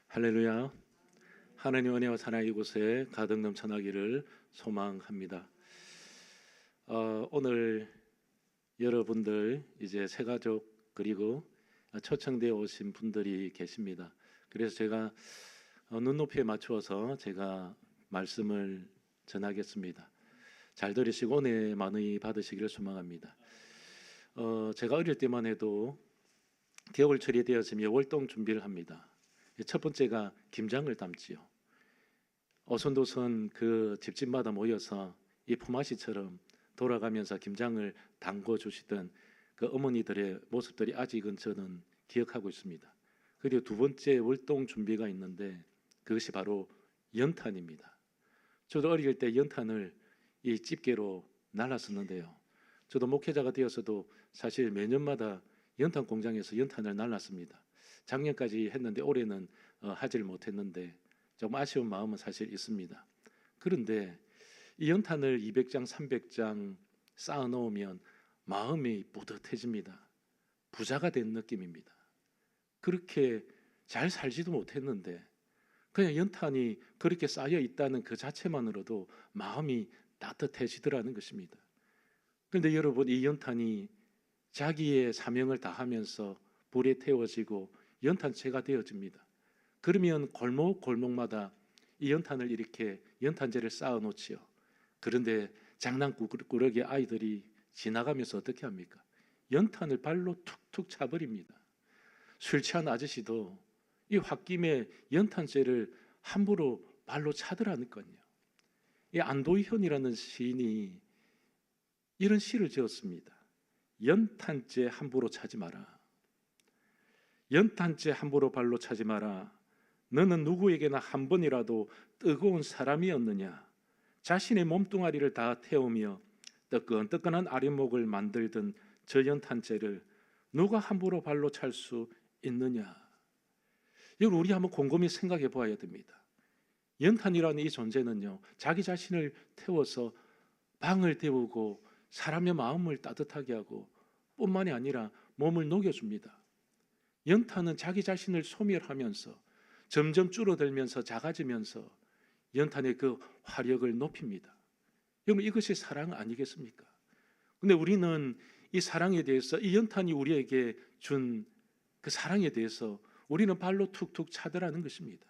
할렐루야. 하나님 은혜와 사랑의 이곳에 가득 넘쳐나기를 소망합니다. 오늘 여러분들 이제 새가족 그리고 초청되어 오신 분들이 계십니다. 그래서 제가 눈높이에 맞추어서 제가 말씀을 전하겠습니다. 잘 들으시고 은혜 많이 받으시기를 소망합니다. 제가 어릴 때만 해도 겨울철이 되었으면 월동 준비를 합니다. 첫 번째가 김장을 담지요. 오손도손 그 집집마다 모여서 이 품앗이처럼 돌아가면서 김장을 담궈 주시던 그 어머니들의 모습들이 아직은 저는 기억하고 있습니다. 그리고 두 번째 월동 준비가 있는데 그것이 바로 연탄입니다. 저도 어릴 때 연탄을 이 집게로 날랐었는데요. 저도 목회자가 되어서도 사실 매년마다 연탄 공장에서 연탄을 날랐습니다. 작년까지 했는데 올해는 하질 못했는데 좀 아쉬운 마음은 사실 있습니다. 그런데 이 연탄을 200장, 300장 쌓아 놓으면 마음이 뿌듯해집니다. 부자가 된 느낌입니다. 그렇게 잘 살지도 못했는데 그냥 연탄이 그렇게 쌓여 있다는 그 자체만으로도 마음이 따뜻해지더라는 것입니다. 그런데 여러분, 이 연탄이 자기의 사명을 다하면서 불에 태워지고 연탄재가 되어집니다. 그러면 골목마다 이 연탄을 이렇게 연탄재를 쌓아 놓지요. 그런데 장난꾸러기 아이들이 지나가면서 어떻게 합니까? 연탄을 발로 툭툭 차버립니다. 술 취한 아저씨도 이 홧김에 연탄재를 함부로 발로 차더라니까요. 이 안도현이라는 시인이 이런 시를 지었습니다. 연탄재 함부로 차지 마라. 연탄재 함부로 발로 차지 마라. 너는 누구에게나 한 번이라도 뜨거운 사람이었느냐? 자신의 몸뚱아리를 다 태우며 뜨끈뜨끈한 아랫목을 만들던 저 연탄재를 누가 함부로 발로 찰 수 있느냐? 이걸 우리 한번 곰곰이 생각해 보아야 됩니다. 연탄이라는 이 존재는요, 자기 자신을 태워서 방을 데우고 사람의 마음을 따뜻하게 하고 뿐만이 아니라 몸을 녹여줍니다. 연탄은 자기 자신을 소멸하면서 점점 줄어들면서 작아지면서 연탄의 그 화력을 높입니다. 여러분, 이것이 사랑 아니겠습니까? 근데 우리는 이 사랑에 대해서, 이 연탄이 우리에게 준 그 사랑에 대해서 우리는 발로 툭툭 차더라는 것입니다.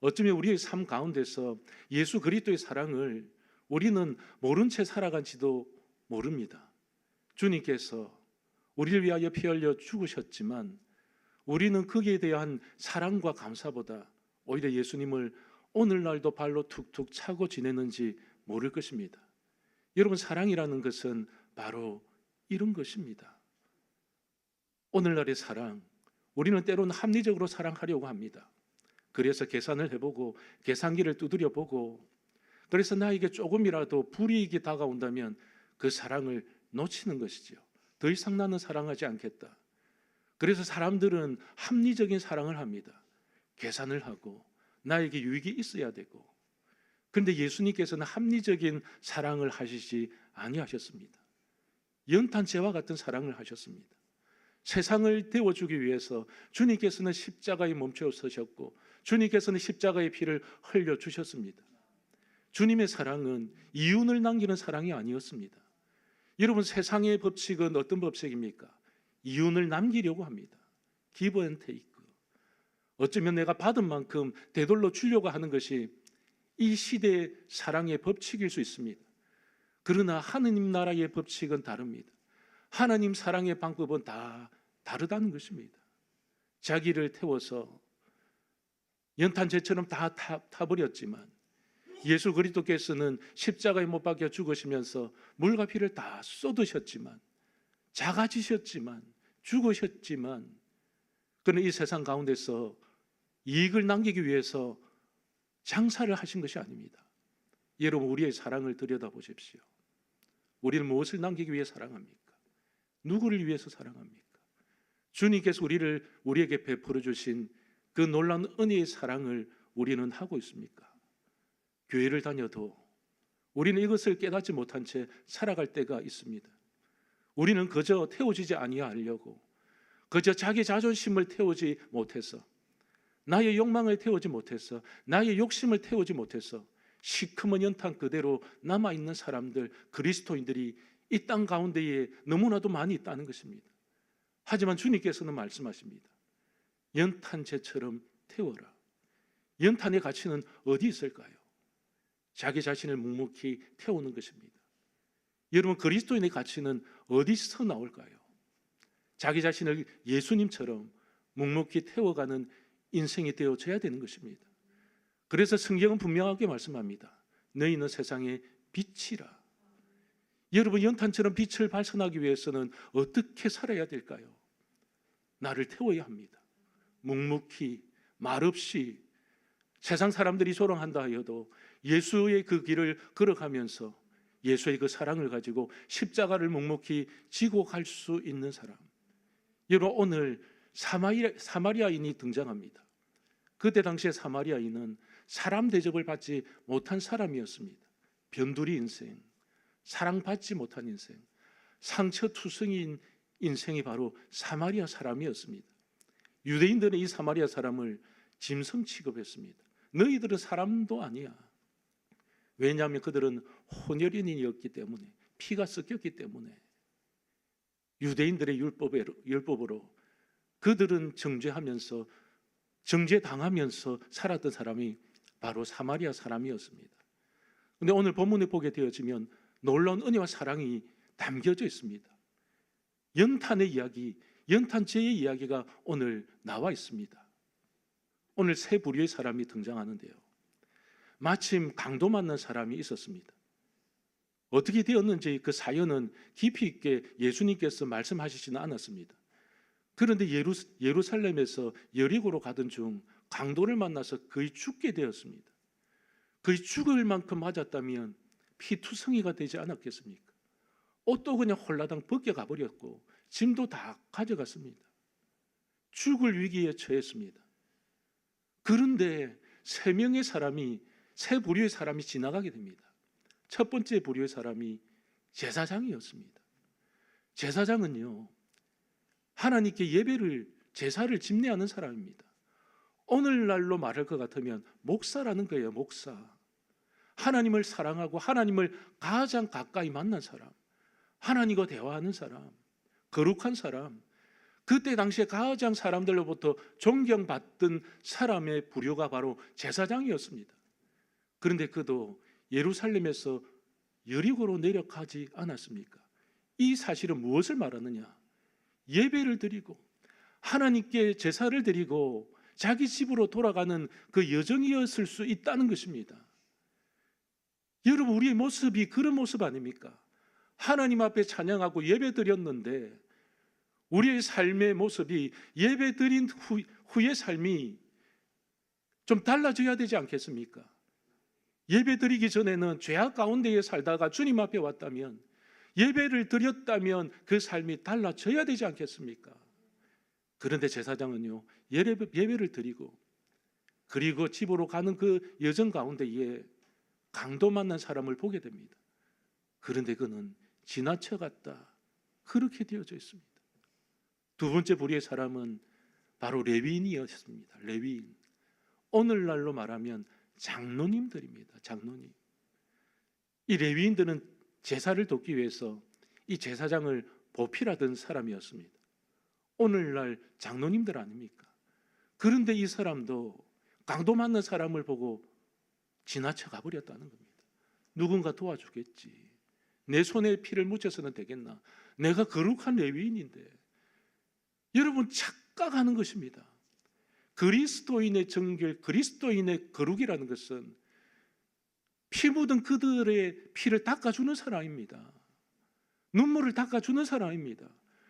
어쩌면 우리의 삶 가운데서 예수 그리스도의 사랑을 우리는 모른 채 살아간지도 모릅니다. 주님께서 우리를 위하여 피 흘려 죽으셨지만 우리는 거기에 대한 사랑과 감사보다 오히려 예수님을 오늘날도 발로 툭툭 차고 지내는지 모를 것입니다. 여러분, 사랑이라는 것은 바로 이런 것입니다. 오늘날의 사랑, 우리는 때로는 합리적으로 사랑하려고 합니다. 그래서 계산을 해보고 계산기를 두드려보고, 그래서 나에게 조금이라도 불이익이 다가온다면 그 사랑을 놓치는 것이죠. 더 이상 나는 사랑하지 않겠다. 그래서 사람들은 합리적인 사랑을 합니다. 계산을 하고 나에게 유익이 있어야 되고. 그런데 예수님께서는 합리적인 사랑을 하시지 아니하셨습니다. 연탄재와 같은 사랑을 하셨습니다. 세상을 데워주기 위해서 주님께서는 십자가에 멈춰 서셨고 주님께서는 십자가의 피를 흘려주셨습니다. 주님의 사랑은 이윤을 남기는 사랑이 아니었습니다. 여러분, 세상의 법칙은 어떤 법칙입니까? 이윤을 남기려고 합니다. give and take. 어쩌면 내가 받은 만큼 되돌려 주려고 하는 것이 이 시대의 사랑의 법칙일 수 있습니다. 그러나 하느님 나라의 법칙은 다릅니다. 하나님 사랑의 방법은 다 다르다는 것입니다. 자기를 태워서 연탄재처럼 다 타버렸지만 예수 그리스도께서는 십자가에 못 박혀 죽으시면서 물과 피를 다 쏟으셨지만, 작아지셨지만, 죽으셨지만, 그는 이 세상 가운데서 이익을 남기기 위해서 장사를 하신 것이 아닙니다. 여러분, 우리의 사랑을 들여다보십시오. 우리는 무엇을 남기기 위해 사랑합니까? 누구를 위해서 사랑합니까? 주님께서 우리에게 베풀어 주신 그 놀라운 은혜의 사랑을 우리는 하고 있습니까? 교회를 다녀도 우리는 이것을 깨닫지 못한 채 살아갈 때가 있습니다. 우리는 그저 태워지지 아니하려고, 그저 자기 자존심을 태우지 못해서 나의 욕망을 태우지 못해서, 나의 욕심을 태우지 못해서 시커먼 연탄 그대로 남아있는 사람들, 그리스도인들이 이 땅 가운데에 너무나도 많이 있다는 것입니다. 하지만 주님께서는 말씀하십니다. 연탄재처럼 태워라. 연탄의 가치는 어디 있을까요? 자기 자신을 묵묵히 태우는 것입니다. 여러분, 그리스도인의 가치는 어디서 나올까요? 자기 자신을 예수님처럼 묵묵히 태워가는 인생이 되어져야 되는 것입니다. 그래서 성경은 분명하게 말씀합니다. 너희는 세상의 빛이라. 여러분, 연탄처럼 빛을 발산하기 위해서는 어떻게 살아야 될까요? 나를 태워야 합니다. 묵묵히, 말없이, 세상 사람들이 조롱한다 하여도 예수의 그 길을 걸어가면서 예수의 그 사랑을 가지고 십자가를 묵묵히 지고 갈 수 있는 사람. 여러분, 오늘 사마리아인이 등장합니다. 그때 당시에 사마리아인은 사람 대접을 받지 못한 사람이었습니다. 변두리 인생, 사랑받지 못한 인생, 상처투성이인 인생이 바로 사마리아 사람이었습니다. 유대인들은 이 사마리아 사람을 짐승 취급했습니다. 너희들은 사람도 아니야. 왜냐하면 그들은 혼혈인이었기 때문에, 피가 섞였기 때문에. 유대인들의 율법으로 그들은 정죄당하면서 살았던 사람이 바로 사마리아 사람이었습니다. 그런데 오늘 본문에 보게 되어지면 놀라운 은혜와 사랑이 담겨져 있습니다. 연탄의 이야기, 연탄재의 이야기가 오늘 나와 있습니다. 오늘 세 부류의 사람이 등장하는데요, 마침 강도 만난 사람이 있었습니다. 어떻게 되었는지 그 사연은 깊이 있게 예수님께서 말씀하시지는 않았습니다. 그런데 예루살렘에서 여리고로 가던 중 강도를 만나서 거의 죽게 되었습니다. 거의 죽을 만큼 맞았다면 피투성이가 되지 않았겠습니까? 옷도 그냥 홀라당 벗겨가 버렸고 짐도 다 가져갔습니다. 죽을 위기에 처했습니다. 그런데 세 부류의 사람이 지나가게 됩니다. 첫 번째 부류의 사람이 제사장이었습니다. 제사장은요, 하나님께 제사를 집례하는 사람입니다. 오늘날로 말할 것 같으면 목사라는 거예요. 목사. 하나님을 사랑하고 하나님을 가장 가까이 만난 사람, 하나님과 대화하는 사람, 거룩한 사람, 그때 당시에 가장 사람들로부터 존경받던 사람의 부류가 바로 제사장이었습니다. 그런데 그도 예루살렘에서 여리고로 내려가지 않았습니까? 이 사실은 무엇을 말하느냐? 예배를 드리고 하나님께 제사를 드리고 자기 집으로 돌아가는 그 여정이었을 수 있다는 것입니다. 여러분, 우리의 모습이 그런 모습 아닙니까? 하나님 앞에 찬양하고 예배 드렸는데 우리의 삶의 모습이 예배 드린 후의 삶이 좀 달라져야 되지 않겠습니까? 예배 드리기 전에는 죄악 가운데에 살다가 주님 앞에 왔다면, 예배를 드렸다면 그 삶이 달라져야 되지 않겠습니까? 그런데 제사장은요, 예배를 드리고 그리고 집으로 가는 그 여정 가운데에 강도 만난 사람을 보게 됩니다. 그런데 그는 지나쳐갔다, 그렇게 되어져 있습니다. 두 번째 부류의 사람은 바로 레위인이었습니다. 레위인, 오늘날로 말하면 장로님들입니다. 장로님. 이 레위인들은 제사를 돕기 위해서 이 제사장을 보필하던 사람이었습니다. 오늘날 장로님들 아닙니까? 그런데 이 사람도 강도 맞는 사람을 보고 지나쳐 가버렸다는 겁니다. 누군가 도와주겠지, 내 손에 피를 묻혀서는 되겠나, 내가 거룩한 레위인인데. 여러분, 착각하는 것입니다. 그리스도인의 정결, 그리스도인의 거룩이라는 것은 피 묻은 그들의 피를 닦아주는 사람입니다. 눈물을 닦아주는 사람입니다.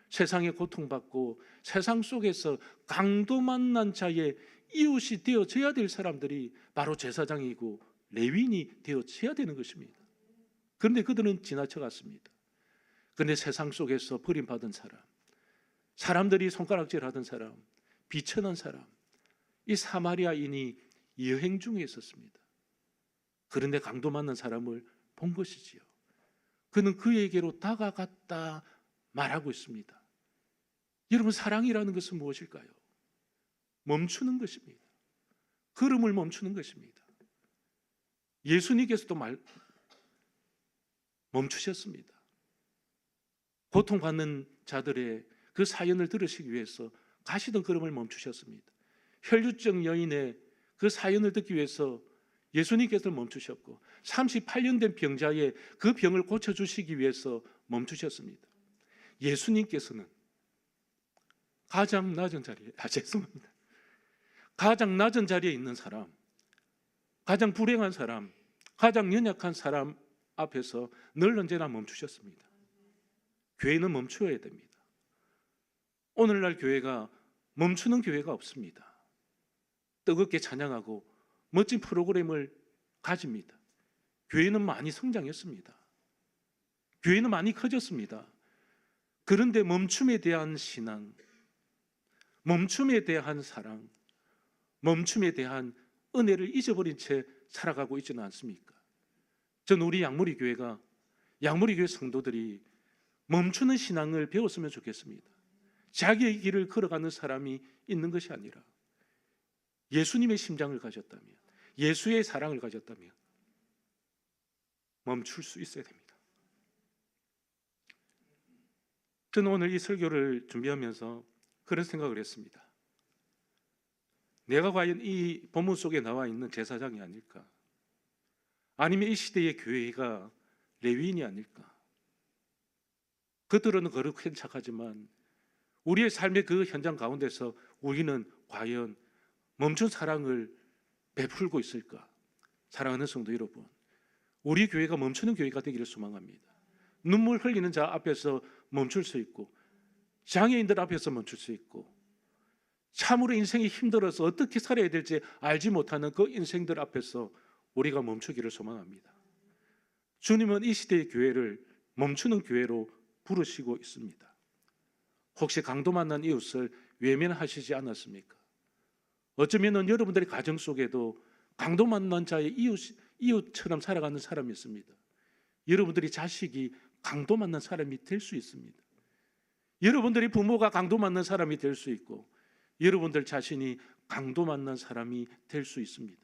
세상에 고통받고 세상 속에서 강도 만난 자의 이웃이 되어져야 될 사람들이 바로 제사장이고 레위인이 되어져야 되는 것입니다. 그런데 그들은 지나쳐갔습니다. 그런데 세상 속에서 버림받은 사람, 사람들이 손가락질하던 사람, 비천한 사람, 이 사마리아인이 여행 중에 있었습니다. 그런데 강도 만난 사람을 본 것이지요. 그는 그에게로 다가갔다 말하고 있습니다. 여러분, 사랑이라는 것은 무엇일까요? 멈추는 것입니다. 걸음을 멈추는 것입니다. 예수님께서도 멈추셨습니다. 고통받는 자들의 그 사연을 들으시기 위해서 가시던 걸음을 멈추셨습니다. 혈류증 여인의 그 사연을 듣기 위해서 예수님께서 멈추셨고 38년 된 병자의 그 병을 고쳐주시기 위해서 멈추셨습니다. 예수님께서는 가장 낮은 자리에, 죄송합니다. 가장 낮은 자리에 있는 사람, 가장 불행한 사람, 가장 연약한 사람 앞에서 늘 언제나 멈추셨습니다. 교회는 멈추어야 됩니다. 오늘날 교회가 멈추는 교회가 없습니다. 뜨겁게 찬양하고 멋진 프로그램을 가집니다. 교회는 많이 성장했습니다. 교회는 많이 커졌습니다. 그런데 멈춤에 대한 신앙, 멈춤에 대한 사랑, 멈춤에 대한 은혜를 잊어버린 채 살아가고 있지는 않습니까? 저는 우리 양무리 교회가, 양무리 교회 성도들이 멈추는 신앙을 배웠으면 좋겠습니다. 자기의 길을 걸어가는 사람이 있는 것이 아니라 예수님의 심장을 가졌다면, 예수의 사랑을 가졌다면 멈출 수 있어야 됩니다. 저는 오늘 이 설교를 준비하면서 그런 생각을 했습니다. 내가 과연 이 본문 속에 나와 있는 제사장이 아닐까? 아니면 이 시대의 교회가 레위인이 아닐까? 그들은 거룩한 척하지만 우리의 삶의 그 현장 가운데서 우리는 과연 멈춘 사랑을 베풀고 있을까? 사랑하는 성도 여러분, 우리 교회가 멈추는 교회가 되기를 소망합니다. 눈물 흘리는 자 앞에서 멈출 수 있고, 장애인들 앞에서 멈출 수 있고, 참으로 인생이 힘들어서 어떻게 살아야 될지 알지 못하는 그 인생들 앞에서 우리가 멈추기를 소망합니다. 주님은 이 시대의 교회를 멈추는 교회로 부르시고 있습니다. 혹시 강도 만난 이웃을 외면하시지 않았습니까? 어쩌면 여러분들의 가정 속에도 강도 만난 자의 이웃처럼 살아가는 사람이 있습니다. 여러분들이 자식이 강도 만난 사람이 될 수 있습니다. 여러분들이 부모가 강도 만난 사람이 될 수 있고, 여러분들 자신이 강도 만난 사람이 될 수 있습니다.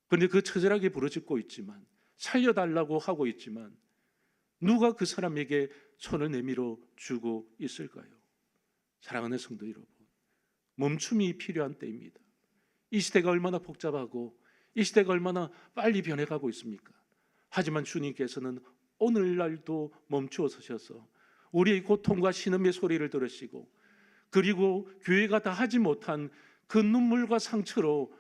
그런데 그 처절하게 부르짖고 있지만, 살려달라고 하고 있지만 누가 그 사람에게 손을 내밀어 주고 있을까요? 사랑하는 성도 여러분, 멈춤이 필요한 때입니다. 이 시대가 얼마나 복잡하고 이 시대가 얼마나 빨리 변해가고 있습니까? 하지만 주님께서는 오늘날도 멈추어 서셔서 우리의 고통과 신음의 소리를 들으시고, 그리고 교회가 다 하지 못한 그 눈물과 상처로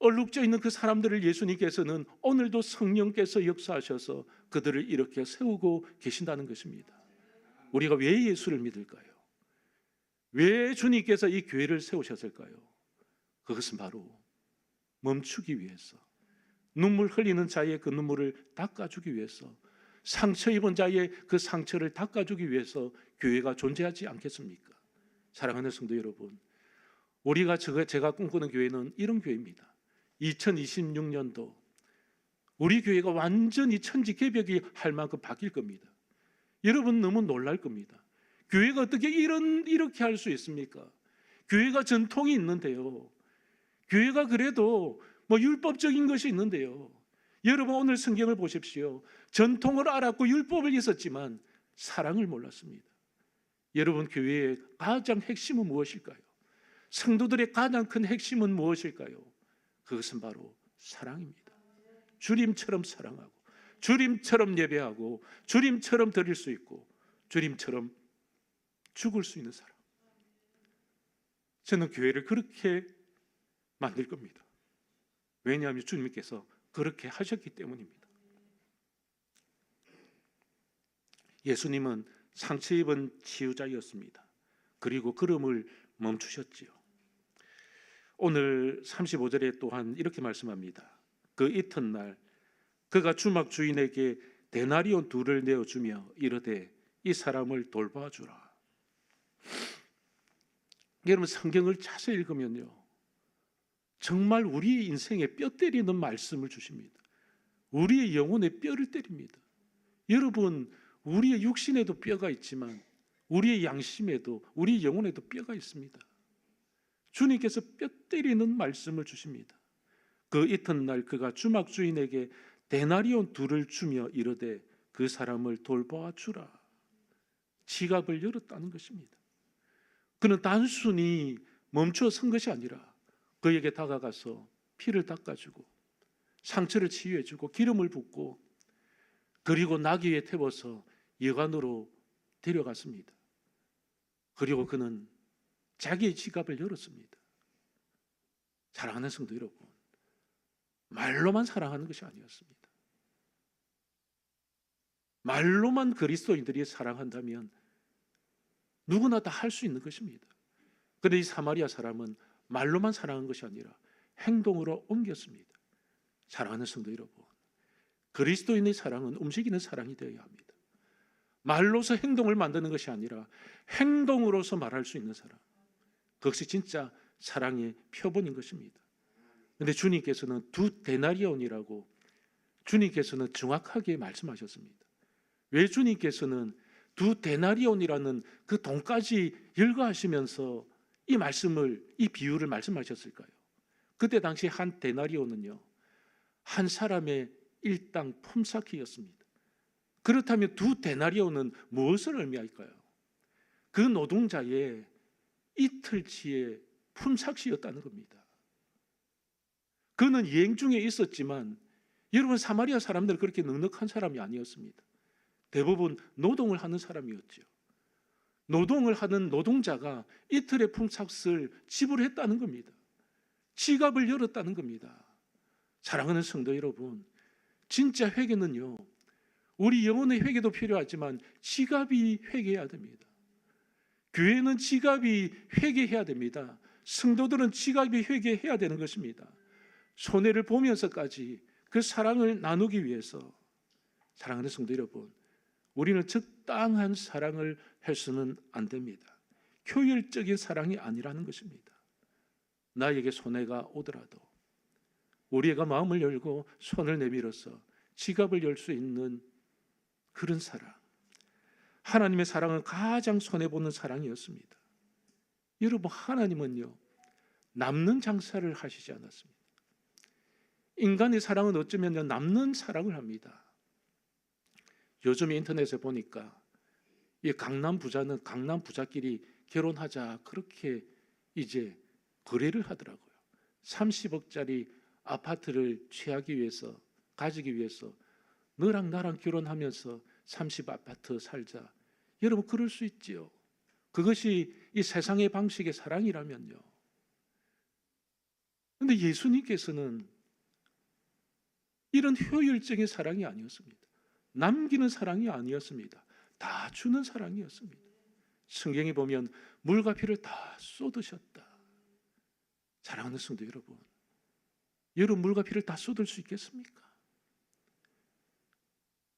얼룩져 있는 그 사람들을 예수님께서는 오늘도 성령께서 역사하셔서 그들을 이렇게 세우고 계신다는 것입니다. 우리가 왜 예수를 믿을까요? 왜 주님께서 이 교회를 세우셨을까요? 그것은 바로 멈추기 위해서, 눈물 흘리는 자의 그 눈물을 닦아주기 위해서, 상처 입은 자의 그 상처를 닦아주기 위해서 교회가 존재하지 않겠습니까? 사랑하는 성도 여러분, 우리가 제가 꿈꾸는 교회는 이런 교회입니다. 2026년도 우리 교회가 완전히 천지개벽이 할 만큼 바뀔 겁니다. 여러분 너무 놀랄 겁니다. 교회가 어떻게 이렇게 할 수 있습니까? 교회가 전통이 있는데요. 교회가 그래도 율법적인 것이 있는데요. 여러분 오늘 성경을 보십시오. 전통을 알았고 율법을 있었지만 사랑을 몰랐습니다. 여러분 교회의 가장 핵심은 무엇일까요? 성도들의 가장 큰 핵심은 무엇일까요? 그것은 바로 사랑입니다. 주님처럼 사랑하고, 주님처럼 예배하고, 주님처럼 드릴 수 있고, 주님처럼 죽을 수 있는 사람. 저는 교회를 그렇게 만들 겁니다. 왜냐하면 주님께서 그렇게 하셨기 때문입니다. 예수님은 상처 입은 치유자였습니다. 그리고 걸음을 멈추셨지요. 오늘 35절에 또한 이렇게 말씀합니다. 그 이튿날 그가 주막 주인에게 데나리온 2를 내어주며 이르되 이 사람을 돌봐주라. 여러분 성경을 자세히 읽으면요, 정말 우리의 인생에 뼈 때리는 말씀을 주십니다. 우리의 영혼에 뼈를 때립니다. 여러분 우리의 육신에도 뼈가 있지만 우리의 양심에도, 우리 영혼에도 뼈가 있습니다. 주님께서 뼈 때리는 말씀을 주십니다. 그 이튿날 그가 주막 주인에게 데나리온 2를 주며 이르되 그 사람을 돌보아 주라. 지갑을 열었다는 것입니다. 그는 단순히 멈춰 선 것이 아니라 그에게 다가가서 피를 닦아주고 상처를 치유해주고 기름을 붓고 그리고 나귀에 태워서 여관으로 데려갔습니다. 그리고 그는 자기의 지갑을 열었습니다. 사랑하는 성도 여러분, 말로만 사랑하는 것이 아니었습니다. 말로만 그리스도인들이 사랑한다면 누구나 다 할 수 있는 것입니다. 그런데 이 사마리아 사람은 말로만 사랑한 것이 아니라 행동으로 옮겼습니다. 사랑하는 성도 여러분, 그리스도인의 사랑은 움직이는 사랑이 되어야 합니다. 말로서 행동을 만드는 것이 아니라 행동으로서 말할 수 있는 사랑, 그것이 진짜 사랑의 표본인 것입니다. 그런데 주님께서는 2 데나리온이라고 주님께서는 정확하게 말씀하셨습니다. 왜 주님께서는 2 데나리온이라는 그 돈까지 열거하시면서 이 말씀을, 이 비유를 말씀하셨을까요? 그때 당시 한 데나리온은요, 한 사람의 일당 품삯이었습니다. 그렇다면 2 데나리온은 무엇을 의미할까요? 그 노동자의 이틀치의 품삯이었다는 겁니다. 그는 여행 중에 있었지만 여러분, 사마리아 사람들은 그렇게 넉넉한 사람이 아니었습니다. 대부분 노동을 하는 사람이었죠. 노동을 하는 노동자가 이틀의 품삯을 지불했다는 겁니다. 지갑을 열었다는 겁니다. 사랑하는 성도 여러분, 진짜 회개는요, 우리 영혼의 회개도 필요하지만 지갑이 회개해야 됩니다. 교회는 지갑이 회개해야 됩니다. 성도들은 지갑이 회개해야 되는 것입니다. 손해를 보면서까지 그 사랑을 나누기 위해서, 사랑하는 성도 여러분, 우리는 적당한 사랑을 해서는 안 됩니다. 효율적인 사랑이 아니라는 것입니다. 나에게 손해가 오더라도 우리가 마음을 열고 손을 내밀어서 지갑을 열 수 있는 그런 사랑, 하나님의 사랑은 가장 손해보는 사랑이었습니다. 여러분, 하나님은요, 남는 장사를 하시지 않았습니다. 인간의 사랑은 어쩌면 남는 사랑을 합니다. 요즘 인터넷에 보니까 이 강남 부자는 강남 부자끼리 결혼하자, 그렇게 이제 거래를 하더라고요. 30억짜리 아파트를 취하기 위해서, 가지기 위해서 너랑 나랑 결혼하면서 30 아파트 살자. 여러분, 그럴 수 있지요. 그것이 이 세상의 방식의 사랑이라면요. 그런데 예수님께서는 이런 효율적인 사랑이 아니었습니다. 남기는 사랑이 아니었습니다. 다 주는 사랑이었습니다. 성경에 보면 물과 피를 다 쏟으셨다. 사랑하는 성도 여러분, 여러분 물과 피를 다 쏟을 수 있겠습니까?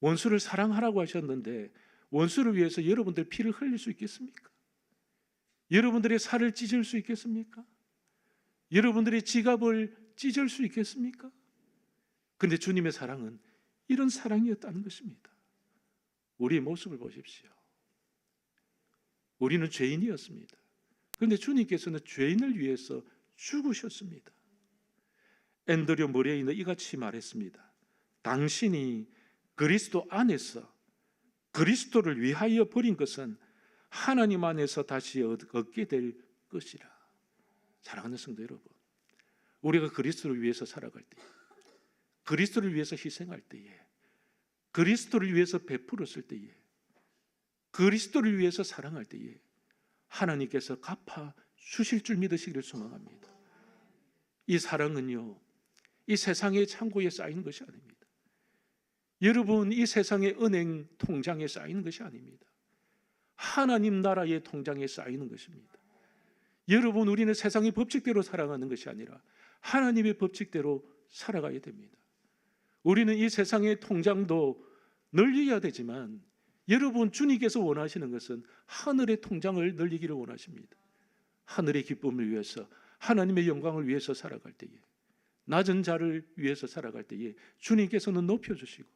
원수를 사랑하라고 하셨는데 원수를 위해서 여러분들 피를 흘릴 수 있겠습니까? 여러분들의 살을 찢을 수 있겠습니까? 여러분들의 지갑을 찢을 수 있겠습니까? 그런데 주님의 사랑은 이런 사랑이었다는 것입니다. 우리의 모습을 보십시오. 우리는 죄인이었습니다. 그런데 주님께서는 죄인을 위해서 죽으셨습니다. 앤드류 머레이는 이같이 말했습니다. 당신이 그리스도 안에서 그리스도를 위하여 버린 것은 하나님 안에서 다시 얻게 될 것이라. 사랑하는 성도 여러분, 우리가 그리스도를 위해서 살아갈 때, 그리스도를 위해서 희생할 때에, 그리스도를 위해서 베풀었을 때에, 그리스도를 위해서 사랑할 때에 하나님께서 갚아 주실 줄 믿으시기를 소망합니다. 이 사랑은요, 이 세상의 창고에 쌓이는 것이 아닙니다. 여러분, 이 세상의 은행 통장에 쌓이는 것이 아닙니다. 하나님 나라의 통장에 쌓이는 것입니다. 여러분, 우리는 세상의 법칙대로 살아가는 것이 아니라 하나님의 법칙대로 살아가야 됩니다. 우리는 이 세상의 통장도 늘려야 되지만 여러분, 주님께서 원하시는 것은 하늘의 통장을 늘리기를 원하십니다. 하늘의 기쁨을 위해서, 하나님의 영광을 위해서 살아갈 때에, 낮은 자를 위해서 살아갈 때에 주님께서는 높여주시고,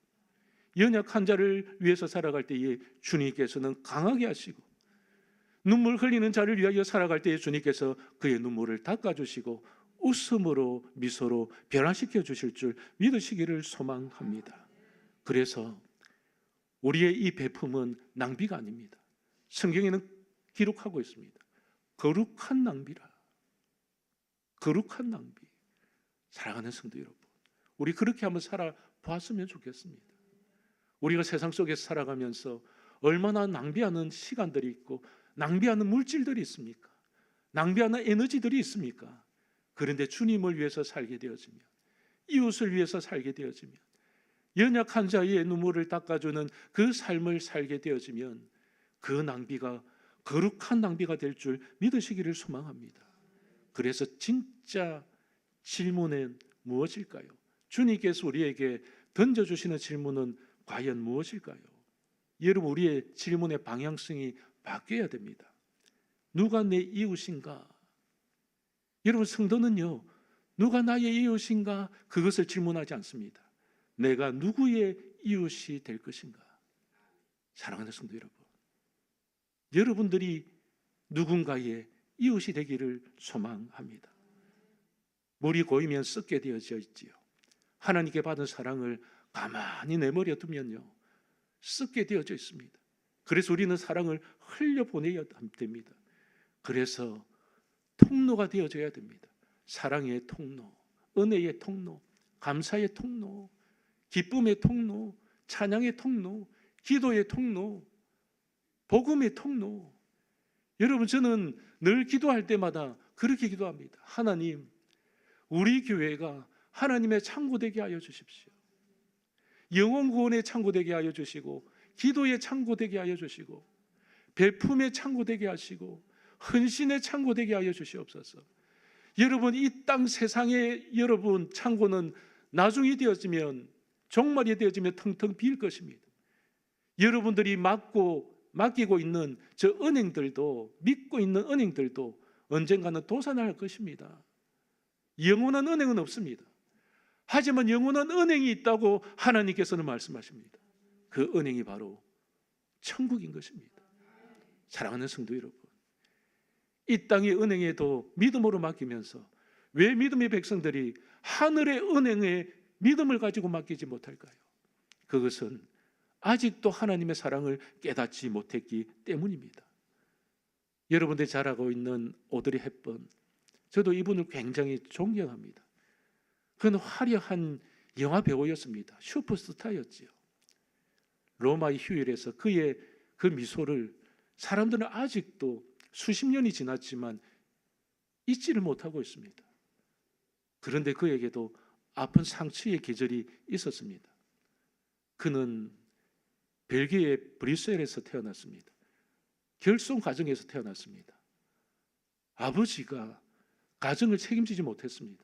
연약한 자를 위해서 살아갈 때에 주님께서는 강하게 하시고, 눈물 흘리는 자를 위하여 살아갈 때에 주님께서 그의 눈물을 닦아주시고 웃음으로 미소로 변화시켜 주실 줄 믿으시기를 소망합니다. 그래서 우리의 이 베품은 낭비가 아닙니다. 성경에는 기록하고 있습니다. 거룩한 낭비라. 거룩한 낭비. 사랑하는 성도 여러분, 우리 그렇게 한번 살아보았으면 좋겠습니다. 우리가 세상 속에서 살아가면서 얼마나 낭비하는 시간들이 있고 낭비하는 물질들이 있습니까? 낭비하는 에너지들이 있습니까? 그런데 주님을 위해서 살게 되어지면, 이웃을 위해서 살게 되어지면, 연약한 자의 눈물을 닦아주는 그 삶을 살게 되어지면 그 낭비가 거룩한 낭비가 될 줄 믿으시기를 소망합니다. 그래서 진짜 질문은 무엇일까요? 주님께서 우리에게 던져주시는 질문은 과연 무엇일까요? 여러분, 우리의 질문의 방향성이 바뀌어야 됩니다. 누가 내 이웃인가? 여러분, 성도는요, 누가 나의 이웃인가? 그것을 질문하지 않습니다. 내가 누구의 이웃이 될 것인가? 사랑하는 성도 여러분, 여러분들이 누군가의 이웃이 되기를 소망합니다. 물이 고이면 썩게 되어져 있지요. 하나님께 받은 사랑을 가만히 내버려 두면요, 썩게 되어져 있습니다. 그래서 우리는 사랑을 흘려보내야 됩니다. 그래서 통로가 되어져야 됩니다. 사랑의 통로, 은혜의 통로, 감사의 통로, 기쁨의 통로, 찬양의 통로, 기도의 통로, 복음의 통로. 여러분, 저는 늘 기도할 때마다 그렇게 기도합니다. 하나님, 우리 교회가 하나님의 창고 되게 하여 주십시오. 영혼 구원의 창고 되게 하여 주시고, 기도의 창고 되게 하여 주시고, 베품의 창고 되게 하시고, 헌신의 창고 되게 하여 주시옵소서. 여러분, 이 땅 세상의 여러분 창고는 나중이 되어지면, 종말이 되어지면 텅텅 비일 것입니다. 여러분들이 맡기고 있는 저 은행들도, 믿고 있는 은행들도 언젠가는 도산할 것입니다. 영원한 은행은 없습니다. 하지만 영원한 은행이 있다고 하나님께서는 말씀하십니다. 그 은행이 바로 천국인 것입니다. 사랑하는 성도 여러분, 이 땅의 은행에도 믿음으로 맡기면서 왜 믿음의 백성들이 하늘의 은행에 믿음을 가지고 맡기지 못할까요? 그것은 아직도 하나님의 사랑을 깨닫지 못했기 때문입니다. 여러분들이 잘 알고 있는 오드리 헵번, 저도 이분을 굉장히 존경합니다. 그는 화려한 영화 배우였습니다. 슈퍼스타였지요. 로마의 휴일에서 그의 그 미소를 사람들은 아직도 수십 년이 지났지만 잊지를 못하고 있습니다. 그런데 그에게도 아픈 상처의 계절이 있었습니다. 그는 벨기에 브뤼셀에서 태어났습니다. 결손 가정에서 태어났습니다. 아버지가 가정을 책임지지 못했습니다.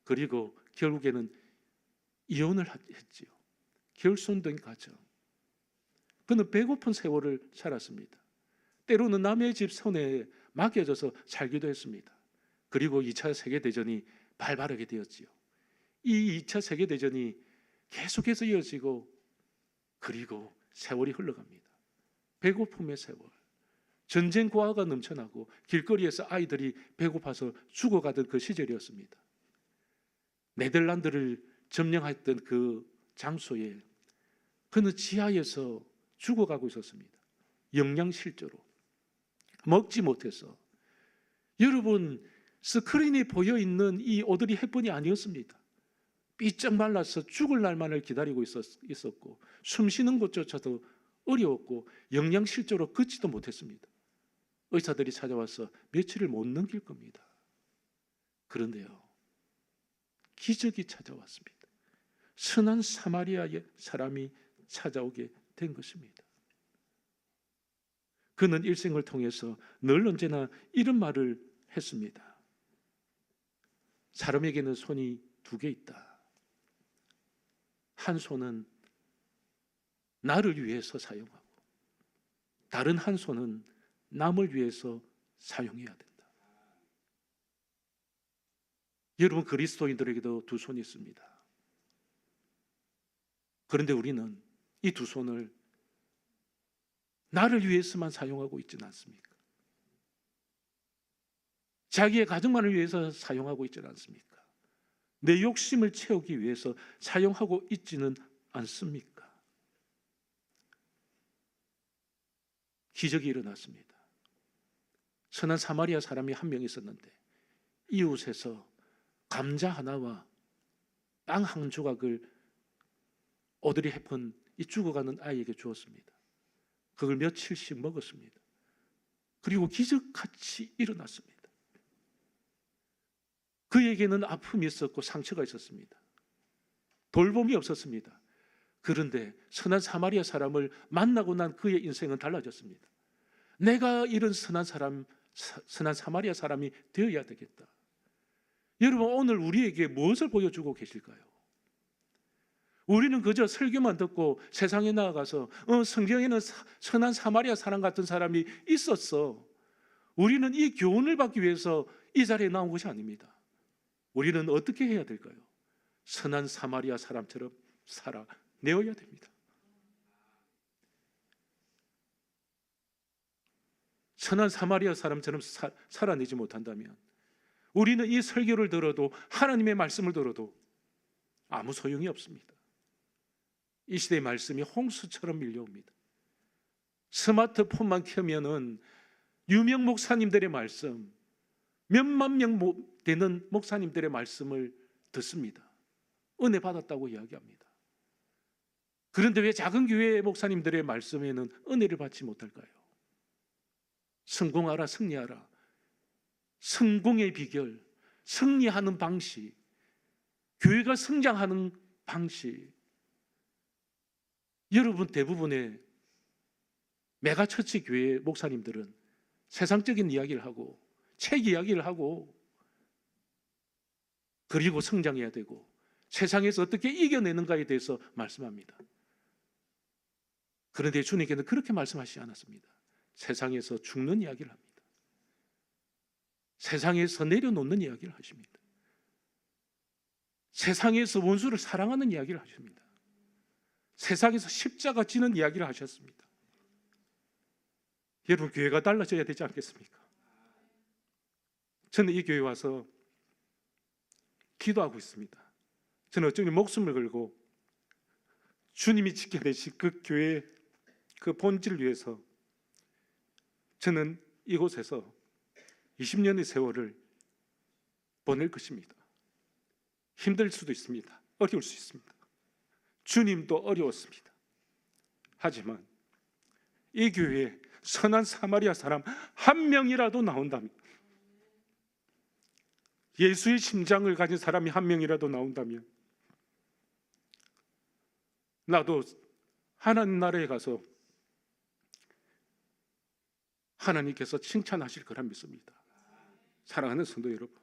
그리고 결국에는 이혼을 했지요. 결손된 가정. 그는 배고픈 세월을 살았습니다. 때로는 남의 집 손에 맡겨져서 살기도 했습니다. 그리고 2차 세계대전이 발발하게 되었지요. 이 2차 세계대전이 계속해서 이어지고, 그리고 세월이 흘러갑니다. 배고픔의 세월, 전쟁 고아가 넘쳐나고 길거리에서 아이들이 배고파서 죽어가던 그 시절이었습니다. 네덜란드를 점령했던 그 장소에 그는 지하에서 죽어가고 있었습니다. 영양실조로 먹지 못해서. 여러분, 스크린이 보여있는 이 오드리 헵번이 아니었습니다. 삐쩍 말라서 죽을 날만을 기다리고 있었고, 숨쉬는 것조차도 어려웠고, 영양실조로 걷지도 못했습니다. 의사들이 찾아와서 며칠을 못 넘길 겁니다. 그런데요, 기적이 찾아왔습니다. 선한 사마리아의 사람이 찾아오게 된 것입니다. 그는 일생을 통해서 늘 언제나 이런 말을 했습니다. 사람에게는 손이 두 개 있다. 한 손은 나를 위해서 사용하고, 다른 한 손은 남을 위해서 사용해야 된다. 여러분, 그리스도인들에게도 두 손이 있습니다. 그런데 우리는 이 두 손을 나를 위해서만 사용하고 있지는 않습니까? 자기의 가정만을 위해서 사용하고 있지는 않습니까? 내 욕심을 채우기 위해서 사용하고 있지는 않습니까? 기적이 일어났습니다. 선한 사마리아 사람이 한 명 있었는데 이웃에서 감자 하나와 빵 한 조각을 오드리 헵번 이 죽어가는 아이에게 주었습니다. 그걸 며칠씩 먹었습니다. 그리고 기적같이 일어났습니다. 그에게는 아픔이 있었고 상처가 있었습니다. 돌봄이 없었습니다. 그런데 선한 사마리아 사람을 만나고 난 그의 인생은 달라졌습니다. 내가 이런 선한 사마리아 사람이 되어야 되겠다. 여러분, 오늘 우리에게 무엇을 보여주고 계실까요? 우리는 그저 설교만 듣고 세상에 나아가서 성경에는 선한 사마리아 사람 같은 사람이 있었어. 우리는 이 교훈을 받기 위해서 이 자리에 나온 것이 아닙니다. 우리는 어떻게 해야 될까요? 선한 사마리아 사람처럼 살아내어야 됩니다. 선한 사마리아 사람처럼 살아내지 못한다면 우리는 이 설교를 들어도 하나님의 말씀을 들어도 아무 소용이 없습니다. 이 시대의 말씀이 홍수처럼 밀려옵니다. 스마트폰만 켜면은 유명 목사님들의 말씀, 몇만 명 되는 목사님들의 말씀을 듣습니다. 은혜 받았다고 이야기합니다. 그런데 왜 작은 교회 목사님들의 말씀에는 은혜를 받지 못할까요? 성공하라, 승리하라. 성공의 비결, 승리하는 방식, 교회가 성장하는 방식. 여러분, 대부분의 메가처치 교회 목사님들은 세상적인 이야기를 하고 책 이야기를 하고 그리고 성장해야 되고 세상에서 어떻게 이겨내는가에 대해서 말씀합니다. 그런데 주님께는 그렇게 말씀하시지 않았습니다. 세상에서 죽는 이야기를 합니다. 세상에서 내려놓는 이야기를 하십니다. 세상에서 원수를 사랑하는 이야기를 하십니다. 세상에서 십자가 지는 이야기를 하셨습니다. 여러분, 교회가 달라져야 되지 않겠습니까? 저는 이 교회에 와서 기도하고 있습니다. 저는 어쩌면 목숨을 걸고 주님이 지켜내신 그 교회의 그 본질을 위해서 저는 이곳에서 20년의 세월을 보낼 것입니다. 힘들 수도 있습니다. 어려울 수 있습니다. 주님도 어려웠습니다. 하지만 이 교회에 선한 사마리아 사람 한 명이라도 나온다면, 예수의 심장을 가진 사람이 한 명이라도 나온다면 나도 하나님 나라에 가서 하나님께서 칭찬하실 거라 믿습니다. 사랑하는 성도 여러분,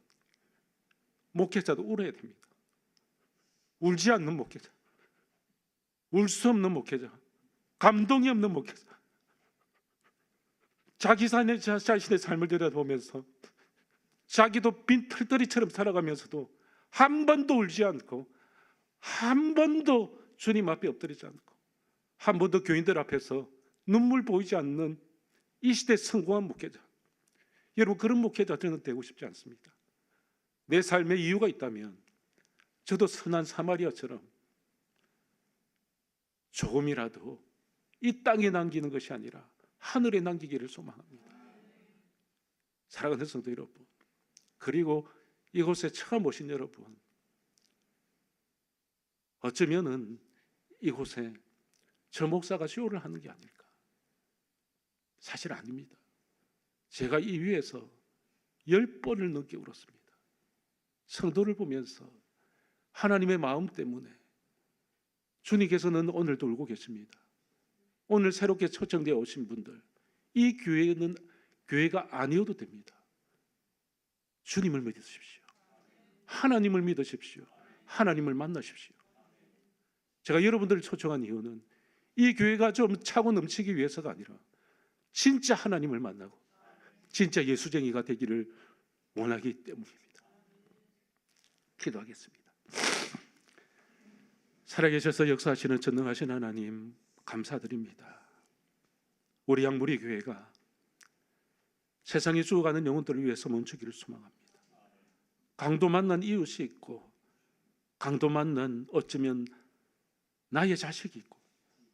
목회자도 울어야 됩니다. 울지 않는 목회자, 울 수 없는 목회자, 감동이 없는 목회자, 자기 자신의 삶을 들여다보면서 자기도 빈털터리처럼 살아가면서도 한 번도 울지 않고 한 번도 주님 앞에 엎드리지 않고 한 번도 교인들 앞에서 눈물 보이지 않는 이 시대 성공한 목회자, 여러분, 그런 목회자 저는 되고 싶지 않습니다. 내 삶에 이유가 있다면 저도 선한 사마리아처럼 조금이라도 이 땅에 남기는 것이 아니라 하늘에 남기기를 소망합니다. 사랑하는 성도 여러분, 그리고 이곳에 처음 오신 여러분, 어쩌면은 이곳에 저 목사가 쇼를 하는 게 아닐까? 사실 아닙니다. 제가 이 위에서 10번을 넘게 울었습니다. 성도를 보면서 하나님의 마음 때문에 주님께서는 오늘도 울고 계십니다. 오늘 새롭게 초청되어 오신 분들, 이 교회는 교회가 아니어도 됩니다. 주님을 믿으십시오. 하나님을 믿으십시오. 하나님을 만나십시오. 제가 여러분들을 초청한 이유는 이 교회가 좀 차고 넘치기 위해서가 아니라 진짜 하나님을 만나고 진짜 예수쟁이가 되기를 원하기 때문입니다. 기도하겠습니다. 살아계셔서 역사하시는 전능하신 하나님, 감사드립니다. 우리 양무리 교회가 세상에 죽어가는 영혼들을 위해서 멈추기를 소망합니다. 강도 만난 이웃이 있고, 강도 만난 어쩌면 나의 자식이 있고,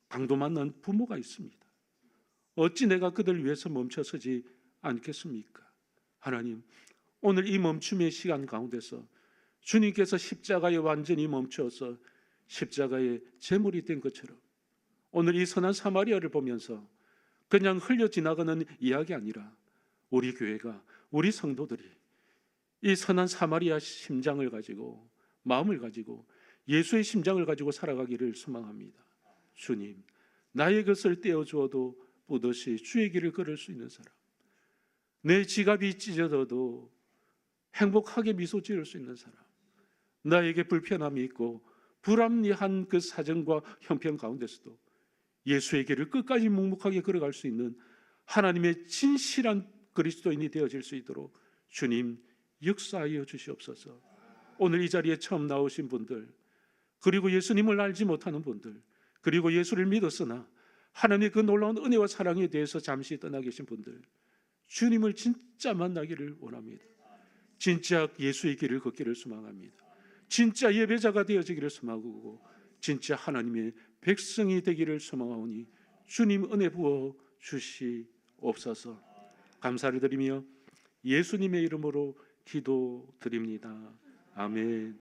강도 만난 부모가 있습니다. 어찌 내가 그들을 위해서 멈춰서지 않겠습니까? 하나님, 오늘 이 멈춤의 시간 가운데서 주님께서 십자가에 완전히 멈춰서 십자가의 제물이 된 것처럼 오늘 이 선한 사마리아를 보면서 그냥 흘려 지나가는 이야기 아니라 우리 교회가, 우리 성도들이 이 선한 사마리아 심장을 가지고, 마음을 가지고 예수의 심장을 가지고 살아가기를 소망합니다. 주님, 나의 것을 떼어주어도 뿌듯이 주의 길을 걸을 수 있는 사람, 내 지갑이 찢어져도 행복하게 미소 지을 수 있는 사람, 나에게 불편함이 있고 불합리한 그 사정과 형편 가운데서도 예수의 길을 끝까지 묵묵하게 걸어갈 수 있는 하나님의 진실한 그리스도인이 되어질 수 있도록 주님 역사하여 주시옵소서. 오늘 이 자리에 처음 나오신 분들, 그리고 예수님을 알지 못하는 분들, 그리고 예수를 믿었으나 하나님의 그 놀라운 은혜와 사랑에 대해서 잠시 떠나 계신 분들, 주님을 진짜 만나기를 원합니다. 진짜 예수의 길을 걷기를 소망합니다. 진짜 예배자가 되어지기를 소망하고 진짜 하나님의 백성이 되기를 소망하오니 주님 은혜 부어 주시옵소서. 감사를 드리며 예수님의 이름으로 기도드립니다. 아멘.